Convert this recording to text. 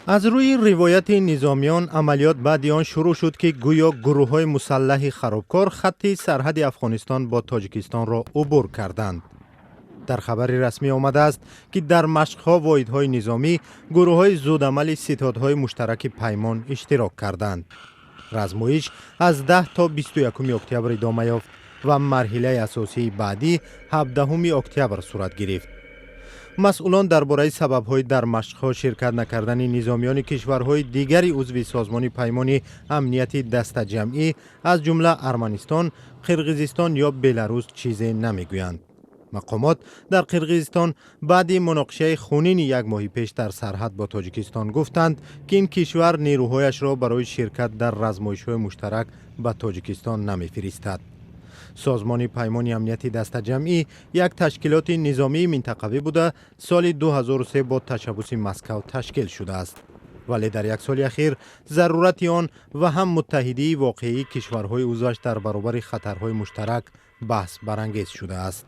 از روی روایت نظامیان عملیات بعد آن شروع شد که گویا گروه‌های مسلح خرابکار خط سرحد افغانستان با تاجیکستان را عبور کردند. در خبر رسمی آمده است که در مشق‌ها و واحدهای نظامی گروه‌های زودعمل ستادهای مشترک پیمان اشتراک کردند. رزمایش از 10 تا 21 اکتبر ادامه یافت و مرحله اساسی بعدی 17 اکتبر صورت گرفت. مسئولان درباره سبب‌های در مشق‌ها شرکت نکردن نظامیان کشورهای دیگری عضو سازمان پیمان امنیت دست جمعی از جمله ارمنستان، قرقیزستان یا بلاروس چیزی نمیگویند. مقامات در قرقیزستان بعد مناقشه خونین یک ماه پیش در سرحد با تاجیکستان گفتند که این کشور نیروهایش را برای شرکت در رزمایش‌های مشترک به تاجیکستان نمی‌فرستد. سازمان پیمان امنیت دست جمعی یک تشکیلات نظامی منطقوی بوده سال 2003 با تشبث مسکو تشکیل شده است. ولی در یک سال اخیر ضرورت آن و هم متحدی واقعی کشورهای عضوش در برابر خطرهای مشترک بحث برانگیز شده است.